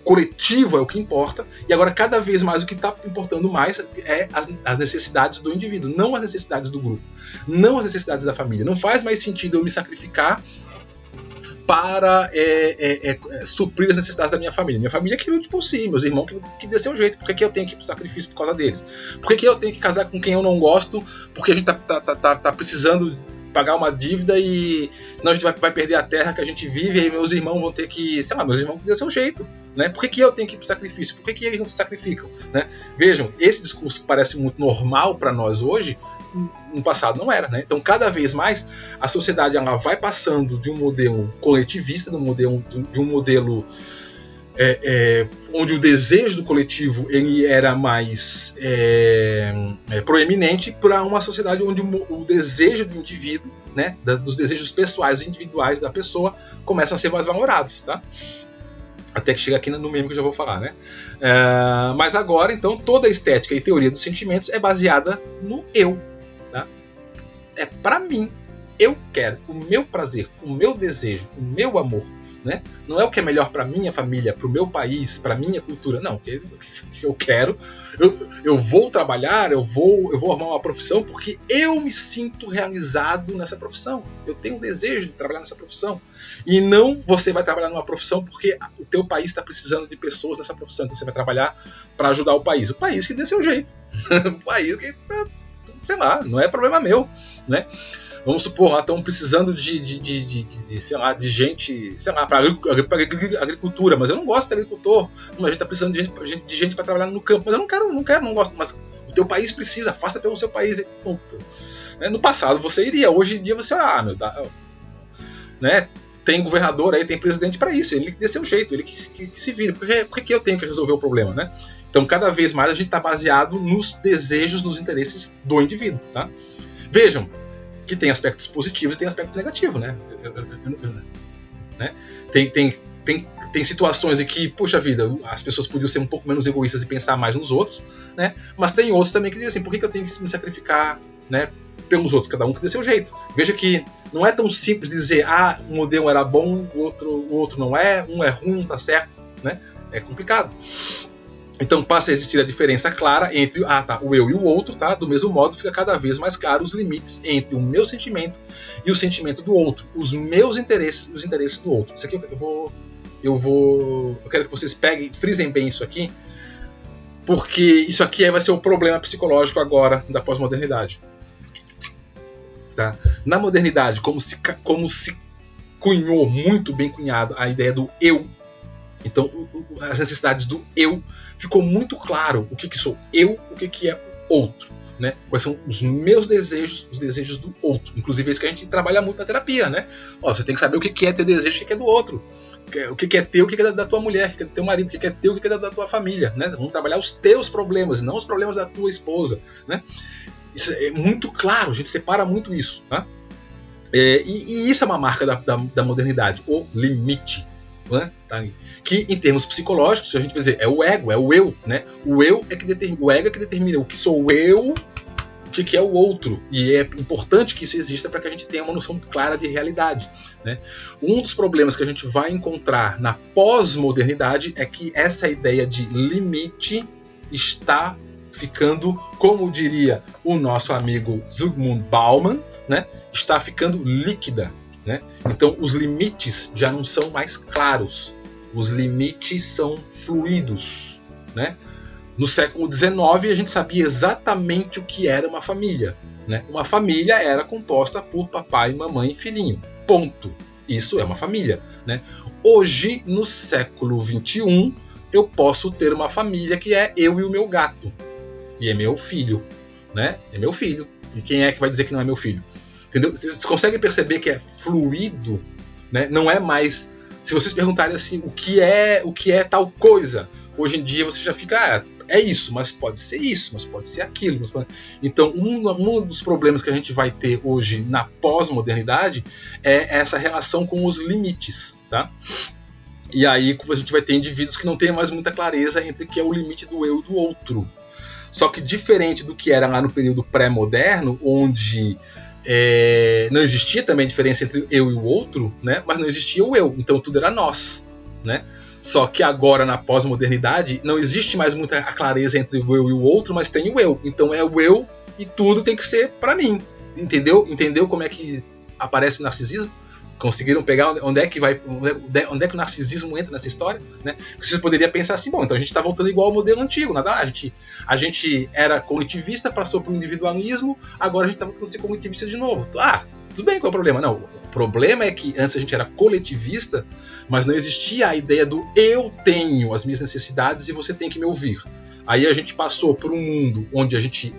coletivo é o que importa, e agora cada vez mais o que está importando mais é as necessidades do indivíduo, não as necessidades do grupo, não as necessidades da família. Não faz mais sentido eu me sacrificar para suprir as necessidades da minha família. Minha família que lute por si, meus irmãos que dê seu jeito. Por que eu tenho que ir pro sacrifício por causa deles? Por que eu tenho que casar com quem eu não gosto? Porque a gente tá precisando pagar uma dívida e senão a gente vai perder a terra que a gente vive, e aí meus irmãos vão ter que, meus irmãos que dê seu jeito, né? Por que eu tenho que ir pro sacrifício? Por que eles não se sacrificam, né? Vejam, esse discurso parece muito normal para nós hoje, no passado não era, né? Então cada vez mais a sociedade ela vai passando de um modelo coletivista, de um modelo onde o desejo do coletivo ele era mais proeminente, para uma sociedade onde o desejo do indivíduo, né, dos desejos pessoais e individuais da pessoa começam a ser mais valorados, tá? Até que chega aqui no meme que eu já vou falar, né? Mas agora, então, toda a estética e teoria dos sentimentos é baseada no eu, tá? É para mim, eu quero, o meu prazer, o meu desejo, o meu amor, né? Não é o que é melhor para minha família, para o meu país, para minha cultura, não. O que eu quero, eu vou trabalhar, eu vou arrumar uma profissão porque eu me sinto realizado nessa profissão. Eu tenho um desejo de trabalhar nessa profissão. E não você vai trabalhar numa profissão porque o teu país está precisando de pessoas nessa profissão. Então você vai trabalhar para ajudar o país. O país que dê seu jeito. O país que, sei lá, não é problema meu, né? Vamos supor, estão precisando de gente, para agricultura, mas eu não gosto de agricultor. A gente está precisando de gente para trabalhar no campo, mas eu não gosto. Mas o teu país precisa, faça pelo seu país. Ponto. No passado você iria, hoje em dia você, né? Tem governador aí, tem presidente para isso, ele que dê seu jeito, ele que se vire. Por que eu tenho que resolver o problema, né? Então, cada vez mais a gente está baseado nos desejos, nos interesses do indivíduo, tá? Vejam que tem aspectos positivos e tem aspectos negativos, né? Tem situações em que, puxa vida, as pessoas podiam ser um pouco menos egoístas e pensar mais nos outros, né? Mas tem outros também que dizem assim, por que eu tenho que me sacrificar né, pelos outros, cada um que dê seu jeito. Veja que não é tão simples dizer, um modelo era bom, o outro não é, um é ruim, tá certo, né? É complicado. Então passa a existir a diferença clara entre o eu e o outro, tá? Do mesmo modo, fica cada vez mais claro os limites entre o meu sentimento e o sentimento do outro, os meus interesses e os interesses do outro. Isso aqui eu quero que vocês frisem bem isso aqui, porque isso aqui vai ser o problema psicológico agora da pós-modernidade. Tá? Na modernidade, como se cunhou, muito bem cunhado, a ideia do eu. Então, as necessidades do eu, ficou muito claro o que sou eu, o que é o outro. Né? Quais são os meus desejos, os desejos do outro. Inclusive, é isso que a gente trabalha muito na terapia. Né? Você tem que saber o que é ter desejo e o que é do outro. O que é teu, o que é da tua mulher, o que é do teu marido, o que é teu, o que é da tua família. Né? Vamos trabalhar os teus problemas, não os problemas da tua esposa. Né? Isso é muito claro, a gente separa muito isso. Tá? E isso é uma marca da modernidade, o limite. Né? Tá? Que em termos psicológicos, a gente vai dizer, é o ego, é o eu. Né? O ego é que determina o que sou eu, o que é o outro. E é importante que isso exista para que a gente tenha uma noção clara de realidade. Né? Um dos problemas que a gente vai encontrar na pós-modernidade é que essa ideia de limite está ficando, como diria o nosso amigo Zygmunt Bauman, né? Está ficando líquida. Né? Então os limites já não são mais claros, os limites são fluidos. Né? No século XIX a gente sabia exatamente o que era uma família. Né? Uma família era composta por papai, mamãe e filhinho. Ponto. Isso é uma família. Né? Hoje, no século XXI, eu posso ter uma família que é eu e o meu gato. E é meu filho. Né? É meu filho. E quem é que vai dizer que não é meu filho? Entendeu? Vocês conseguem perceber que é fluido, né? Não é mais. Se vocês perguntarem assim, o que é tal coisa, hoje em dia você já fica, é isso, mas pode ser isso, mas pode ser aquilo. Então, um dos problemas que a gente vai ter hoje na pós-modernidade é essa relação com os limites, tá? E aí a gente vai ter indivíduos que não têm mais muita clareza entre o que é o limite do eu e do outro. Só que diferente do que era lá no período pré-moderno, onde não existia também diferença entre eu e o outro, né? Mas não existia o eu, então tudo era nós. Né? Só que agora, na pós-modernidade, não existe mais muita clareza entre o eu e o outro, mas tem o eu. Então é o eu e tudo tem que ser para mim. Entendeu? Entendeu como é que aparece o narcisismo? Conseguiram pegar onde é que o narcisismo entra nessa história? Né? Você poderia pensar assim, bom, então a gente está voltando igual ao modelo antigo, nada? A gente era cognitivista, passou para o individualismo, agora a gente está voltando a ser cognitivista de novo. Tudo bem, qual é o problema? Não, o problema é que antes a gente era coletivista, mas não existia a ideia do eu tenho as minhas necessidades e você tem que me ouvir. Aí a gente passou por um mundo onde a gente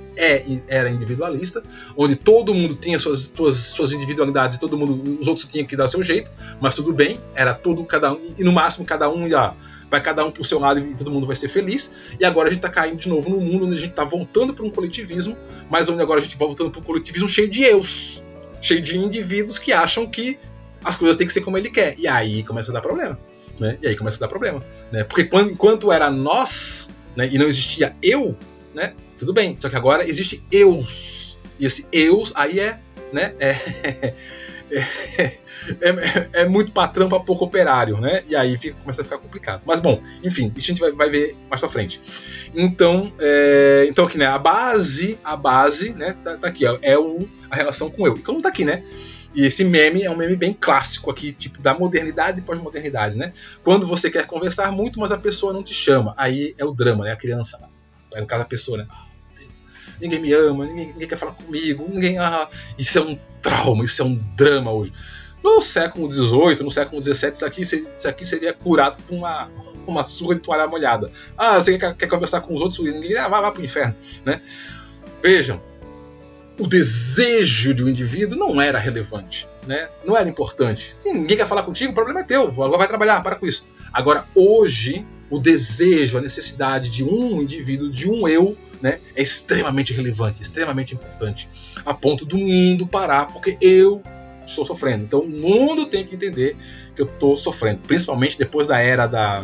era individualista, onde todo mundo tinha suas individualidades e os outros tinham que dar seu jeito, mas tudo bem, era cada um, e no máximo cada um vai cada um pro seu lado e todo mundo vai ser feliz. E agora a gente está caindo de novo num mundo onde a gente está voltando para um coletivismo, mas onde agora a gente vai voltando para um coletivismo cheio de eus, cheio de indivíduos que acham que as coisas têm que ser como ele quer. E aí começa a dar problema. Né? Né? Porque enquanto era nós, né, e não existia eu, né, tudo bem. Só que agora existe eus. E esse eus aí é muito patrão para pouco operário, né? E aí começa a ficar complicado. Mas bom, enfim, isso a gente vai ver mais pra frente. Então aqui, né, a base, né, tá aqui, a relação com eu. E como tá aqui, né? E esse meme é um meme bem clássico aqui, tipo da modernidade e pós-modernidade, né? Quando você quer conversar muito, mas a pessoa não te chama. Aí é o drama, né? A criança, no caso a pessoa, né? Ninguém me ama, ninguém quer falar comigo, isso é um trauma, isso é um drama hoje. No século XVIII, no século XVII, isso aqui seria curado com uma surra de toalha molhada. Você quer conversar com os outros? Ninguém vai pro inferno, né? Vejam, o desejo de um indivíduo não era relevante, né? Não era importante. Se ninguém quer falar contigo, o problema é teu, agora vai trabalhar, para com isso. Agora, hoje, o desejo, a necessidade de um indivíduo, de um eu, né, é extremamente relevante, extremamente importante, a ponto do mundo parar, porque eu estou sofrendo. Então o mundo tem que entender que eu estou sofrendo, principalmente depois da era da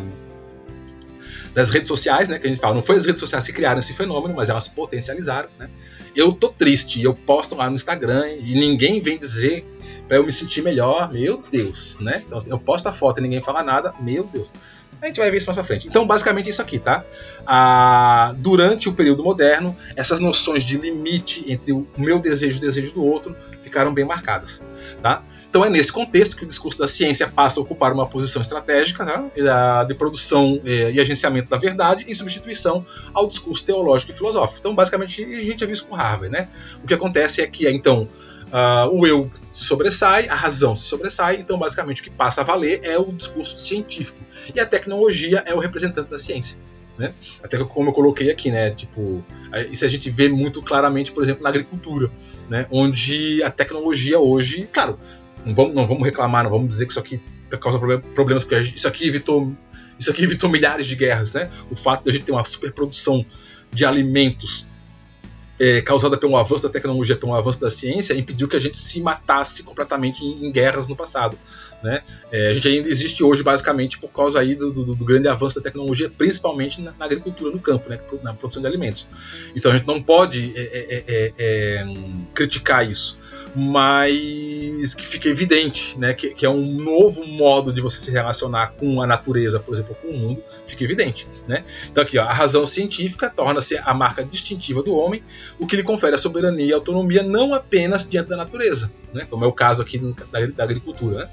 das redes sociais, né, que a gente fala, não foi as redes sociais que criaram esse fenômeno, mas elas potencializaram, né? Eu tô triste, eu posto lá no Instagram e ninguém vem dizer para eu me sentir melhor, meu Deus, né? Então, assim, eu posto a foto e ninguém fala nada, meu Deus. A gente vai ver isso mais pra frente. Então, basicamente, isso aqui, tá? Durante o período moderno, essas noções de limite entre o meu desejo e o desejo do outro ficaram bem marcadas, tá? Então, é nesse contexto que o discurso da ciência passa a ocupar uma posição estratégica, tá? De produção e agenciamento da verdade, em substituição ao discurso teológico e filosófico. Então, basicamente, a gente já viu isso com Harvey, né? O que acontece é que, então, o eu se sobressai, a razão se sobressai, então basicamente o que passa a valer é o discurso científico. E a tecnologia é o representante da ciência, né? Até como eu coloquei aqui, né? Tipo, isso a gente vê muito claramente, por exemplo, na agricultura, né? Onde a tecnologia hoje, claro, não vamos reclamar, não vamos dizer que isso aqui causa problemas, porque isso aqui evitou milhares de guerras, né? O fato de a gente ter uma superprodução de alimentos causada pelo avanço da tecnologia, pelo avanço da ciência, impediu que a gente se matasse completamente em guerras no passado, né? A gente ainda existe hoje basicamente por causa aí do grande avanço da tecnologia, principalmente na agricultura, no campo, né? Na produção de alimentos. Então a gente não pode criticar isso, mas que fica evidente, né? Que é um novo modo de você se relacionar com a natureza, por exemplo, com o mundo, fica evidente, né? Então aqui, ó, a razão científica torna-se a marca distintiva do homem, o que lhe confere a soberania e a autonomia não apenas diante da natureza, né? Como é o caso aqui da agricultura, né?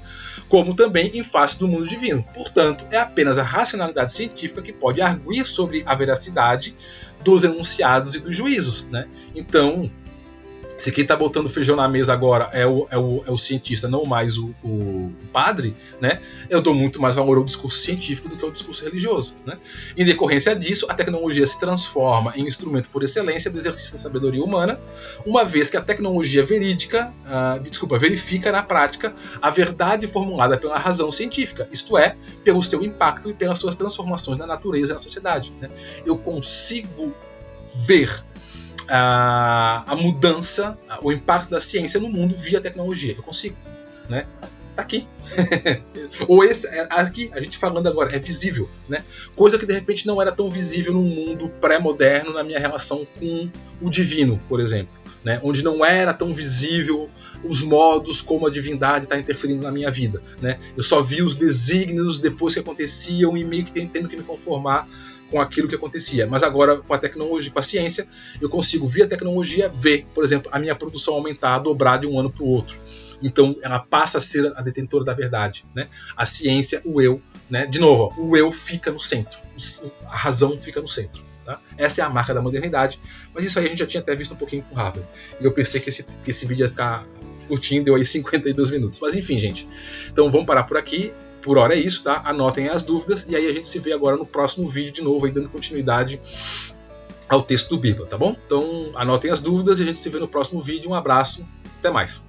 Como também em face do mundo divino. Portanto, é apenas a racionalidade científica que pode arguir sobre a veracidade dos enunciados e dos juízos, né? Então, se quem está botando feijão na mesa agora é o cientista, não mais o padre, né? Eu dou muito mais valor ao discurso científico do que ao discurso religioso, né? Em decorrência disso, a tecnologia se transforma em instrumento por excelência do exercício da sabedoria humana, uma vez que a tecnologia verifica na prática a verdade formulada pela razão científica, isto é, pelo seu impacto e pelas suas transformações na natureza e na sociedade, né? Eu consigo ver a mudança, o impacto da ciência no mundo via tecnologia. Eu consigo, né? Tá aqui. Ou aqui, a gente falando agora, é visível, né? Coisa que de repente não era tão visível num mundo pré-moderno na minha relação com o divino, por exemplo, né? Onde não era tão visível os modos como a divindade está interferindo na minha vida, né? Eu só vi os desígnios depois que aconteciam e meio que tendo que me conformar com aquilo que acontecia. Mas agora, com a tecnologia, com a ciência, eu consigo, via tecnologia, ver, por exemplo, a minha produção aumentar, dobrar de um ano para o outro. Então, ela passa a ser a detentora da verdade, né? A ciência, o eu, né? De novo, ó, o eu fica no centro, a razão fica no centro. Tá? Essa é a marca da modernidade, mas isso aí a gente já tinha até visto um pouquinho com Harvey. E eu pensei que esse vídeo ia ficar curtinho, deu aí 52 minutos. Mas enfim, gente. Então vamos parar por aqui. Por hora é isso, tá? Anotem as dúvidas e aí a gente se vê agora no próximo vídeo de novo, aí dando continuidade ao texto do Biba, tá bom? Então anotem as dúvidas e a gente se vê no próximo vídeo. Um abraço, até mais.